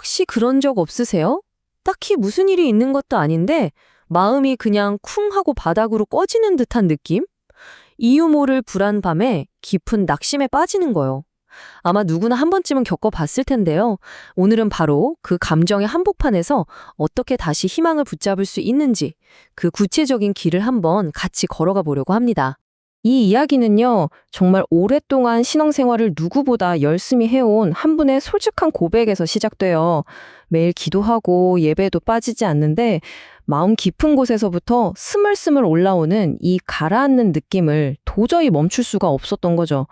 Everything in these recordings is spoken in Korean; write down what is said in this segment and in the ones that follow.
혹시 그런 적 없으세요? 딱히 무슨 일이 있는 것도 아닌데 마음이 그냥 쿵 하고 바닥으로 꺼지는 듯한 느낌? 이유 모를 불안 밤에 깊은 낙심에 빠지는 거요. 아마 누구나 한 번쯤은 겪어봤을 텐데요. 오늘은 바로 그 감정의 한복판에서 어떻게 다시 희망을 붙잡을 수 있는지 그 구체적인 길을 한번 같이 걸어가 보려고 합니다. 이 이야기는요, 정말 오랫동안 신앙생활을 누구보다 열심히 해온 한 분의 솔직한 고백에서 시작돼요. 매일 기도하고 예배도 빠지지 않는데 마음 깊은 곳에서부터 스물스물 올라오는 이 가라앉는 느낌을 도저히 멈출 수가 없었던 거죠.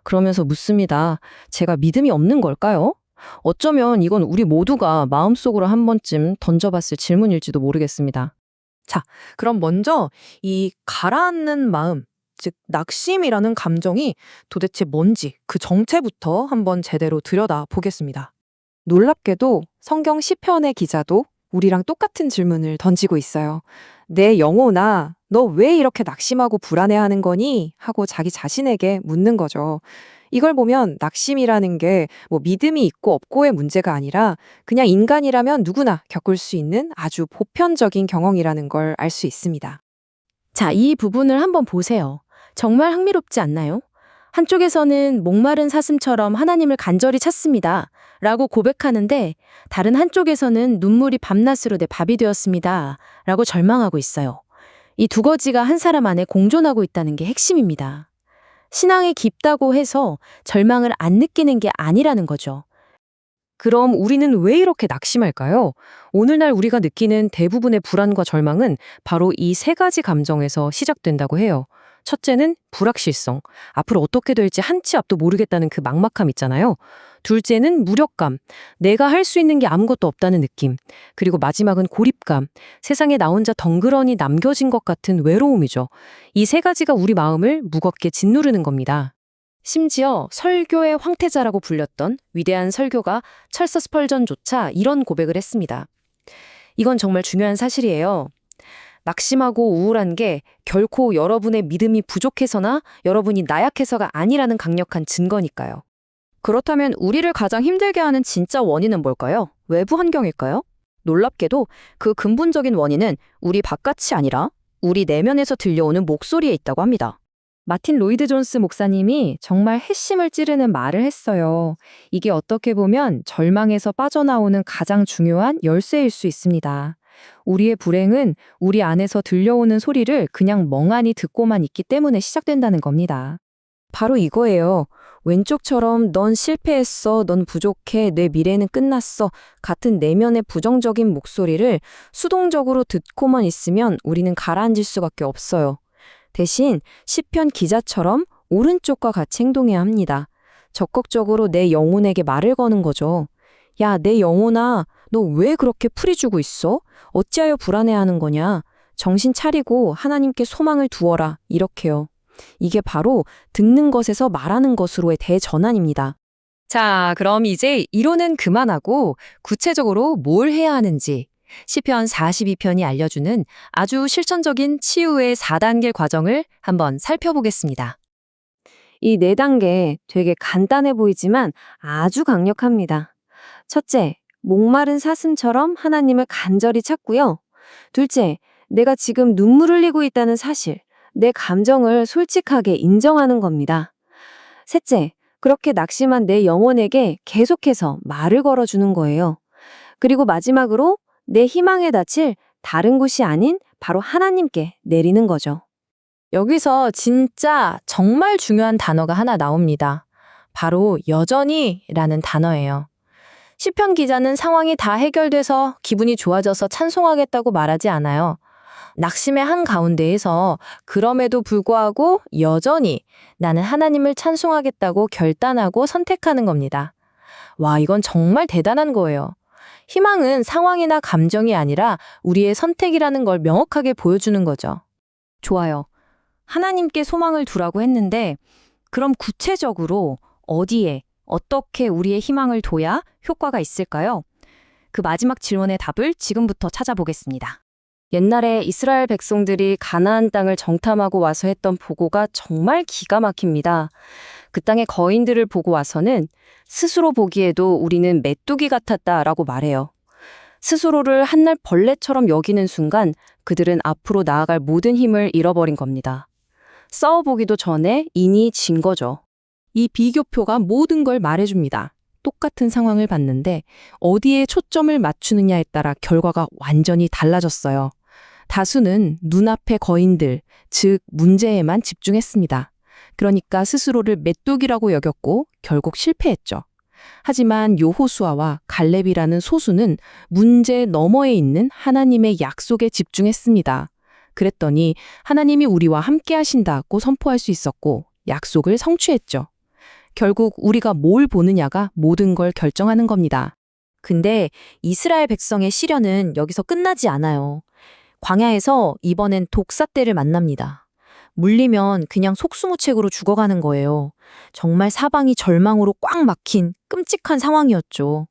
그러면서 묻습니다. 제가 믿음이 없는 걸까요? 어쩌면 이건 우리 모두가 마음속으로 한 번쯤 던져봤을 질문일지도 모르겠습니다. 자, 그럼 먼저 이 가라앉는 마음, 즉 낙심이라는 감정이 도대체 뭔지 그 정체부터 한번 제대로 들여다 보겠습니다. 놀랍게도 성경 시편의 기자도 우리랑 똑같은 질문을 던지고 있어요. 내 영혼아, 너 왜 이렇게 낙심하고 불안해하는 거니? 하고 자기 자신에게 묻는 거죠. 이걸 보면 낙심이라는 게 뭐 믿음이 있고 없고의 문제가 아니라 그냥 인간이라면 누구나 겪을 수 있는 아주 보편적인 경험이라는 걸 알 수 있습니다. 자, 이 부분을 한번 보세요. 정말 흥미롭지 않나요? 한쪽에서는 목마른 사슴처럼 하나님을 간절히 찾습니다. 라고 고백하는데 다른 한쪽에서는 눈물이 밤낮으로 내 밥이 되었습니다. 라고 절망하고 있어요. 이 두 가지가 한 사람 안에 공존하고 있다는 게 핵심입니다. 신앙이 깊다고 해서 절망을 안 느끼는 게 아니라는 거죠. 그럼 우리는 왜 이렇게 낙심할까요? 오늘날 우리가 느끼는 대부분의 불안과 절망은 바로 이 세 가지 감정에서 시작된다고 해요. 첫째는 불확실성. 앞으로 어떻게 될지 한치 앞도 모르겠다는 그 막막함 있잖아요. 둘째는 무력감. 내가 할 수 있는 게 아무것도 없다는 느낌. 그리고 마지막은 고립감. 세상에 나 혼자 덩그러니 남겨진 것 같은 외로움이죠. 이 세 가지가 우리 마음을 무겁게 짓누르는 겁니다. 심지어 설교의 황태자라고 불렸던 위대한 설교가 찰스 스펄전조차 이런 고백을 했습니다. 이건 정말 중요한 사실이에요. 낙심하고 우울한 게 결코 여러분의 믿음이 부족해서나 여러분이 나약해서가 아니라는 강력한 증거니까요. 그렇다면 우리를 가장 힘들게 하는 진짜 원인은 뭘까요? 외부 환경일까요? 놀랍게도 그 근본적인 원인은 우리 바깥이 아니라 우리 내면에서 들려오는 목소리에 있다고 합니다. 마틴 로이드 존스 목사님이 정말 핵심을 찌르는 말을 했어요. 이게 어떻게 보면 절망에서 빠져나오는 가장 중요한 열쇠일 수 있습니다. 우리의 불행은 우리 안에서 들려오는 소리를 그냥 멍하니 듣고만 있기 때문에 시작된다는 겁니다. 바로 이거예요. 왼쪽처럼 넌 실패했어, 넌 부족해, 내 미래는 끝났어 같은 내면의 부정적인 목소리를 수동적으로 듣고만 있으면 우리는 가라앉을 수밖에 없어요. 대신 시편 기자처럼 오른쪽과 같이 행동해야 합니다. 적극적으로 내 영혼에게 말을 거는 거죠. 야, 내 영혼아, 너 왜 그렇게 풀이 주고 있어? 어찌하여 불안해하는 거냐? 정신 차리고 하나님께 소망을 두어라. 이렇게요. 이게 바로 듣는 것에서 말하는 것으로의 대전환입니다. 자, 그럼 이제 이론은 그만하고 구체적으로 뭘 해야 하는지 시편 42편이 알려주는 아주 실천적인 치유의 4단계 과정을 한번 살펴보겠습니다. 이 4단계 되게 간단해 보이지만 아주 강력합니다. 첫째, 목마른 사슴처럼 하나님을 간절히 찾고요. 둘째, 내가 지금 눈물 흘리고 있다는 사실, 내 감정을 솔직하게 인정하는 겁니다. 셋째, 그렇게 낙심한 내 영혼에게 계속해서 말을 걸어주는 거예요. 그리고 마지막으로 내 희망의 닻을 다른 곳이 아닌 바로 하나님께 내리는 거죠. 여기서 진짜 정말 중요한 단어가 하나 나옵니다. 바로 여전히라는 단어예요. 시편 기자는 상황이 다 해결돼서 기분이 좋아져서 찬송하겠다고 말하지 않아요. 낙심의 한가운데에서 그럼에도 불구하고 여전히 나는 하나님을 찬송하겠다고 결단하고 선택하는 겁니다. 와, 이건 정말 대단한 거예요. 희망은 상황이나 감정이 아니라 우리의 선택이라는 걸 명확하게 보여주는 거죠. 좋아요. 하나님께 소망을 두라고 했는데 그럼 구체적으로 어디에 어떻게 우리의 희망을 둬야 효과가 있을까요? 그 마지막 질문의 답을 지금부터 찾아보겠습니다. 옛날에 이스라엘 백성들이 가나안 땅을 정탐하고 와서 했던 보고가 정말 기가 막힙니다. 그 땅의 거인들을 보고 와서는 스스로 보기에도 우리는 메뚜기 같았다라고 말해요. 스스로를 한낱 벌레처럼 여기는 순간 그들은 앞으로 나아갈 모든 힘을 잃어버린 겁니다. 싸워보기도 전에 이미 진 거죠. 이 비교표가 모든 걸 말해줍니다. 똑같은 상황을 봤는데 어디에 초점을 맞추느냐에 따라 결과가 완전히 달라졌어요. 다수는 눈앞의 거인들, 즉 문제에만 집중했습니다. 그러니까 스스로를 메뚜기라고 여겼고 결국 실패했죠. 하지만 여호수아와 갈렙이라는 소수는 문제 너머에 있는 하나님의 약속에 집중했습니다. 그랬더니 하나님이 우리와 함께 하신다고 선포할 수 있었고 약속을 성취했죠. 결국 우리가 뭘 보느냐가 모든 걸 결정하는 겁니다. 근데 이스라엘 백성의 시련은 여기서 끝나지 않아요. 광야에서 이번엔 독사떼를 만납니다. 물리면 그냥 속수무책으로 죽어가는 거예요. 정말 사방이 절망으로 꽉 막힌 끔찍한 상황이었죠.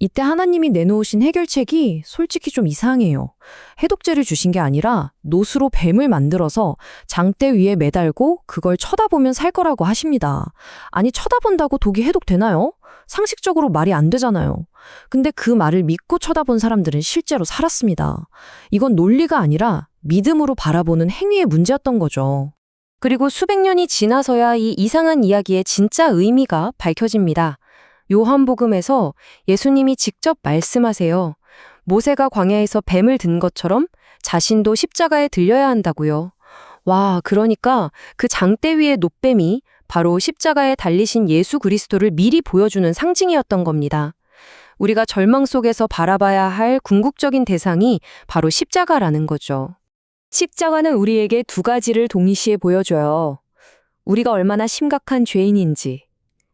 이때 하나님이 내놓으신 해결책이 솔직히 좀 이상해요. 해독제를 주신 게 아니라 노수로 뱀을 만들어서 장대 위에 매달고 그걸 쳐다보면 살 거라고 하십니다. 아니, 쳐다본다고 독이 해독되나요? 상식적으로 말이 안 되잖아요. 근데 그 말을 믿고 쳐다본 사람들은 실제로 살았습니다. 이건 논리가 아니라 믿음으로 바라보는 행위의 문제였던 거죠. 그리고 수백 년이 지나서야 이 이상한 이야기의 진짜 의미가 밝혀집니다. 요한복음에서 예수님이 직접 말씀하세요. 모세가 광야에서 뱀을 든 것처럼 자신도 십자가에 들려야 한다고요. 와, 그러니까 그 장대 위의 놋뱀이 바로 십자가에 달리신 예수 그리스도를 미리 보여주는 상징이었던 겁니다. 우리가 절망 속에서 바라봐야 할 궁극적인 대상이 바로 십자가라는 거죠. 십자가는 우리에게 두 가지를 동시에 보여줘요. 우리가 얼마나 심각한 죄인인지,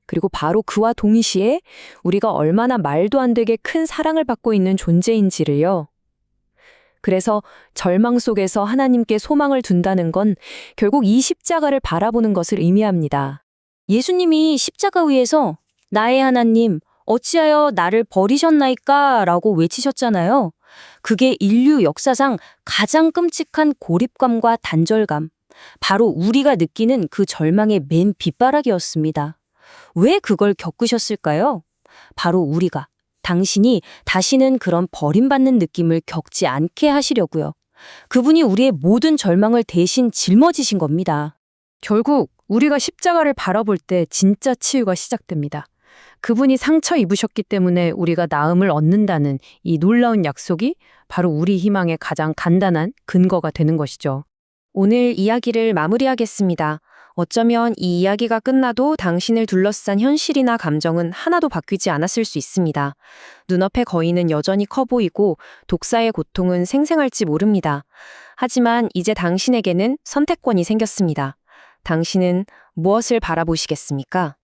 그리고 바로 그와 동시에 우리가 얼마나 말도 안 되게 큰 사랑을 받고 있는 존재인지를요. 그래서 절망 속에서 하나님께 소망을 둔다는 건 결국 이 십자가를 바라보는 것을 의미합니다. 예수님이 십자가 위에서 나의 하나님, 어찌하여 나를 버리셨나이까? 라고 외치셨잖아요. 그게 인류 역사상 가장 끔찍한 고립감과 단절감, 바로 우리가 느끼는 그 절망의 맨 빗바라기였습니다. 왜 그걸 겪으셨을까요? 바로 우리가, 당신이 다시는 그런 버림받는 느낌을 겪지 않게 하시려고요. 그분이 우리의 모든 절망을 대신 짊어지신 겁니다. 결국 우리가 십자가를 바라볼 때 진짜 치유가 시작됩니다. 그분이 상처 입으셨기 때문에 우리가 나음을 얻는다는 이 놀라운 약속이 바로 우리 희망의 가장 간단한 근거가 되는 것이죠. 오늘 이야기를 마무리하겠습니다. 어쩌면 이 이야기가 끝나도 당신을 둘러싼 현실이나 감정은 하나도 바뀌지 않았을 수 있습니다. 눈앞의 거인은 여전히 커 보이고 독사의 고통은 생생할지 모릅니다. 하지만 이제 당신에게는 선택권이 생겼습니다. 당신은 무엇을 바라보시겠습니까?